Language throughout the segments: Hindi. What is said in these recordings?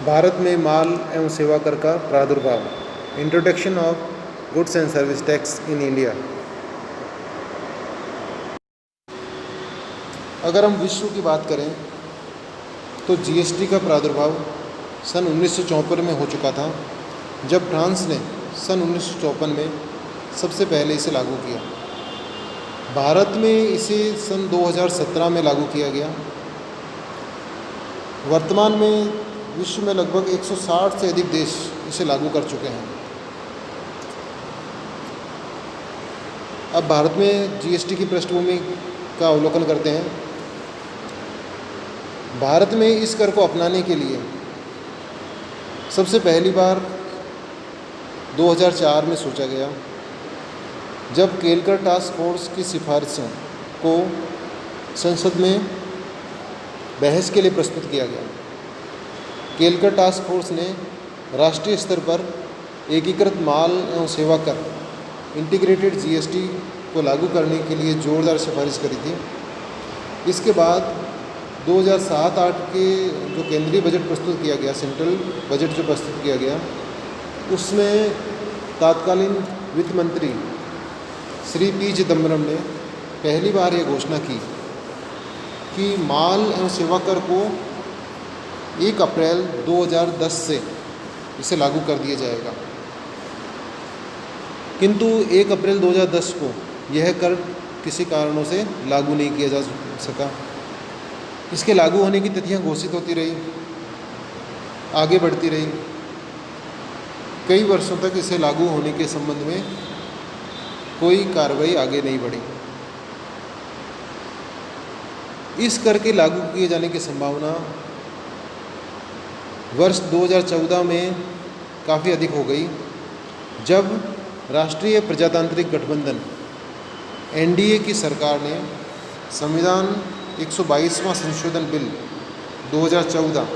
भारत में माल एवं सेवा कर का प्रादुर्भाव, introduction of goods and service tax in India. अगर हम विश्व की बात करें तो जीएसटी का प्रादुर्भाव सन 1954 में हो चुका था, जब फ्रांस ने सन 1954 में सबसे पहले इसे लागू किया। भारत में इसे सन 2017 में लागू किया गया। वर्तमान में विश्व में लगभग 160 से अधिक देश इसे लागू कर चुके हैं। अब भारत में जीएसटी की पृष्ठभूमि का अवलोकन करते हैं। भारत में इस कर को अपनाने के लिए सबसे पहली बार 2004 में सोचा गया, जब केलकर टास्क फोर्स की सिफारिशों को संसद में बहस के लिए प्रस्तुत किया गया। केलकर टास्क फोर्स ने राष्ट्रीय स्तर पर एकीकृत माल एवं सेवा कर इंटीग्रेटेड जीएसटी को लागू करने के लिए जोरदार सिफारिश करी थी। इसके बाद 2007-08 के जो केंद्रीय बजट प्रस्तुत किया गया, सेंट्रल बजट जो प्रस्तुत किया गया, उसमें तत्कालीन वित्त मंत्री श्री पी चिदम्बरम ने पहली बार ये घोषणा की कि माल एवं सेवा कर को 1 अप्रैल 2010 से इसे लागू कर दिया जाएगा। किंतु 1 अप्रैल 2010 को यह कर किसी कारणों से लागू नहीं किया जा सका। इसके लागू होने की तिथियां घोषित होती रही, आगे बढ़ती रही। कई वर्षों तक इसे लागू होने के संबंध में कोई कार्रवाई आगे नहीं बढ़ी। इस कर के लागू किए जाने की संभावना वर्ष 2014 में काफ़ी अधिक हो गई, जब राष्ट्रीय प्रजातांत्रिक गठबंधन एनडीए की सरकार ने संविधान 122वां संशोधन बिल 2014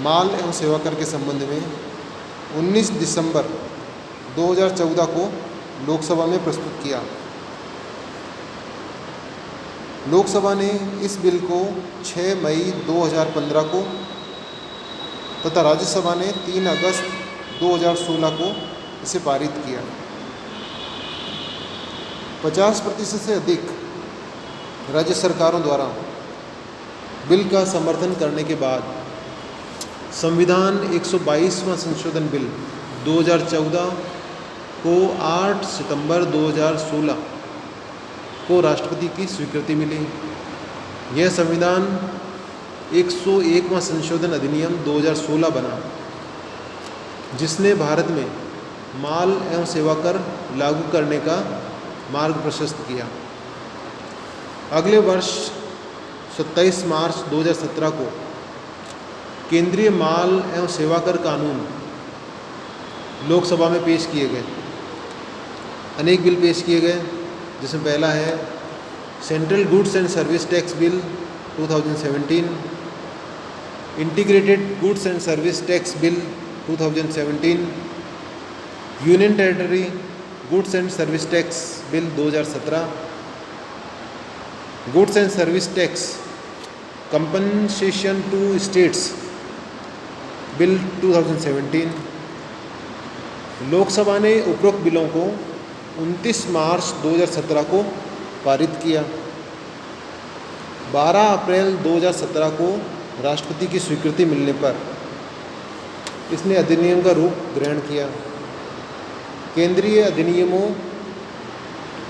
माल एवं सेवा कर के संबंध में 19 दिसंबर 2014 को लोकसभा में प्रस्तुत किया। लोकसभा ने इस बिल को 6 मई 2015 को तथा राज्यसभा ने 3 अगस्त 2016 को इसे पारित किया। 50% से अधिक राज्य सरकारों द्वारा बिल का समर्थन करने के बाद संविधान 122वां संशोधन बिल 2014 को 8 सितंबर 2016 को राष्ट्रपति की स्वीकृति मिली। यह संविधान 101वां संशोधन अधिनियम 2016 बना, जिसने भारत में माल एवं सेवा कर लागू करने का मार्ग प्रशस्त किया। अगले वर्ष 27 मार्च 2017 को केंद्रीय माल एवं सेवा कर कानून लोकसभा में पेश किए गए। अनेक बिल पेश किए गए, जिसमें पहला है central goods and service tax bill 2017, integrated goods and service tax bill 2017, union territory goods and service tax bill 2017, goods and service tax compensation to states bill 2017। Lok Sabha ने उपरोक्त बिलों को 29 मार्च 2017 को पारित किया। 12 अप्रैल 2017 को राष्ट्रपति की स्वीकृति मिलने पर इसने अधिनियम का रूप ग्रहण किया। केंद्रीय अधिनियमों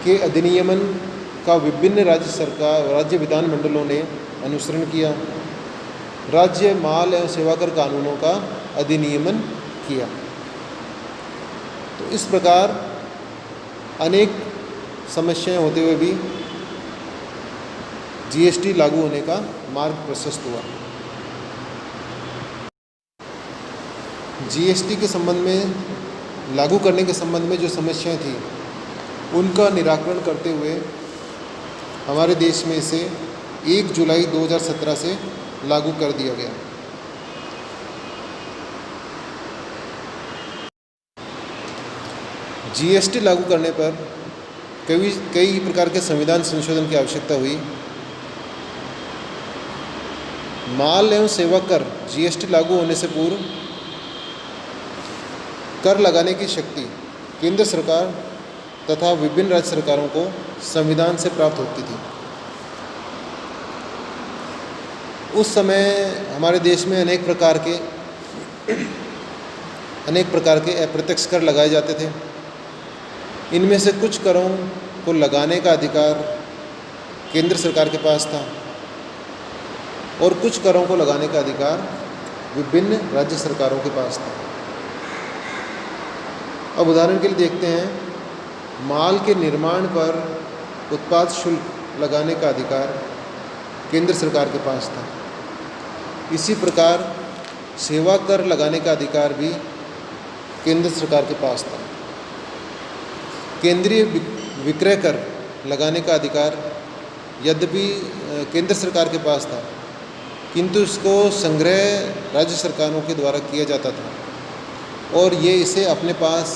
के अधिनियमन का विभिन्न राज्य विधानमंडलों ने अनुसरण किया। राज्य माल एवं सेवा कर कानूनों का अधिनियमन किया। तो इस प्रकार अनेक समस्याएं होते हुए भी जीएसटी लागू होने का मार्ग प्रशस्त हुआ। जीएसटी के संबंध में, लागू करने के संबंध में जो समस्याएं थी, उनका निराकरण करते हुए हमारे देश में इसे 1 जुलाई 2017 से लागू कर दिया गया। जीएसटी लागू करने पर कई प्रकार के संविधान संशोधन की आवश्यकता हुई। माल एवं सेवा कर जीएसटी लागू होने से पूर्व कर लगाने की शक्ति केंद्र सरकार तथा विभिन्न राज्य सरकारों को संविधान से प्राप्त होती थी। उस समय हमारे देश में अनेक प्रकार के अप्रत्यक्ष कर लगाए जाते थे। इनमें से कुछ करों को लगाने का अधिकार केंद्र सरकार के पास था और कुछ करों को लगाने का अधिकार विभिन्न राज्य सरकारों के पास था। अब उदाहरण के लिए देखते हैं, माल के निर्माण पर उत्पाद शुल्क लगाने का अधिकार केंद्र सरकार के पास था। इसी प्रकार सेवा कर लगाने का अधिकार भी केंद्र सरकार के पास था। केंद्रीय विक्रय कर लगाने का अधिकार यद्यपि केंद्र सरकार के पास था, किंतु इसको संग्रह राज्य सरकारों के द्वारा किया जाता था और ये इसे अपने पास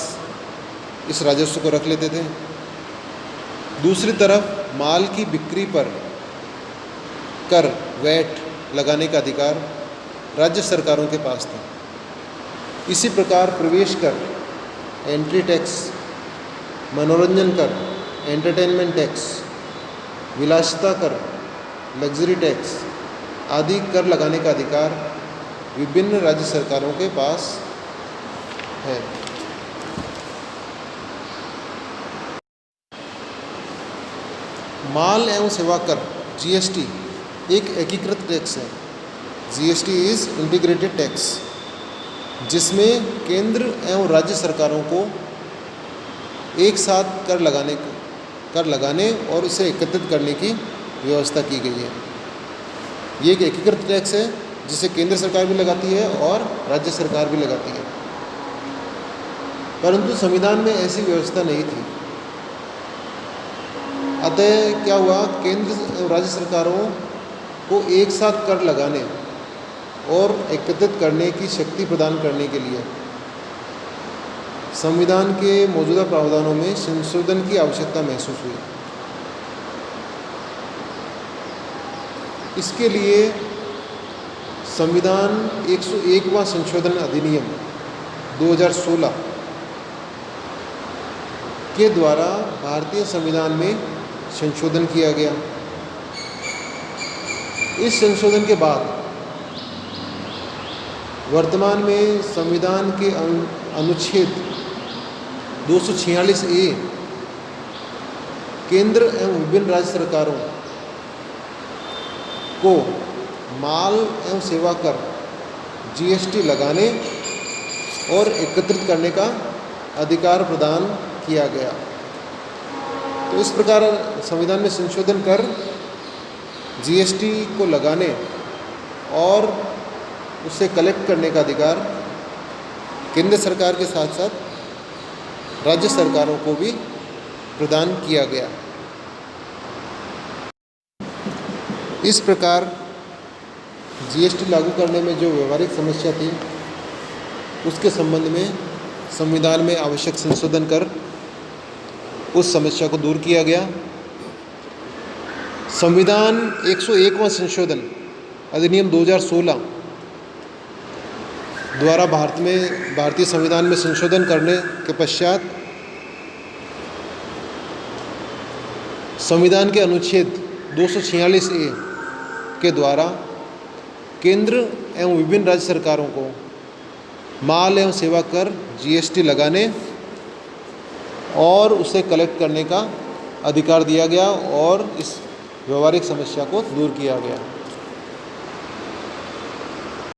इस राजस्व को रख लेते थे। दूसरी तरफ माल की बिक्री पर कर वैट लगाने का अधिकार राज्य सरकारों के पास था। इसी प्रकार प्रवेश कर एंट्री टैक्स, मनोरंजन कर एंटरटेनमेंट टैक्स, विलासिता कर लग्जरी टैक्स आदि कर लगाने का अधिकार विभिन्न राज्य सरकारों के पास है। माल एवं सेवा कर जीएसटी एक एकीकृत टैक्स है। जीएसटी इज़ इंटीग्रेटेड टैक्स, जिसमें केंद्र एवं राज्य सरकारों को एक साथ कर लगाने और उसे एकत्रित करने की व्यवस्था की गई है। ये एक एकीकृत टैक्स है जिसे केंद्र सरकार भी लगाती है और राज्य सरकार भी लगाती है, परंतु संविधान में ऐसी व्यवस्था नहीं थी। अतः क्या हुआ, केंद्र और राज्य सरकारों को एक साथ कर लगाने और एकत्रित करने की शक्ति प्रदान करने के लिए संविधान के मौजूदा प्रावधानों में संशोधन की आवश्यकता महसूस हुई। इसके लिए संविधान 101वां संशोधन अधिनियम 2016 के द्वारा भारतीय संविधान में संशोधन किया गया। इस संशोधन के बाद वर्तमान में संविधान के अनुच्छेद 246A केंद्र एवं विभिन्न राज्य सरकारों को माल एवं सेवा कर जीएसटी लगाने और एकत्रित करने का अधिकार प्रदान किया गया। तो इस प्रकार संविधान में संशोधन कर जीएसटी को लगाने और उसे कलेक्ट करने का अधिकार केंद्र सरकार के साथ साथ राज्य सरकारों को भी प्रदान किया गया। इस प्रकार जीएसटी लागू करने में जो व्यवहारिक समस्या थी उसके संबंध में संविधान में आवश्यक संशोधन कर उस समस्या को दूर किया गया। संविधान 101वां संशोधन अधिनियम 2016 द्वारा भारतीय संविधान में संशोधन करने के पश्चात संविधान के अनुच्छेद 246A के द्वारा केंद्र एवं विभिन्न राज्य सरकारों को माल एवं सेवा कर जीएसटी लगाने और उसे कलेक्ट करने का अधिकार दिया गया और इस व्यवहारिक समस्या को दूर किया गया।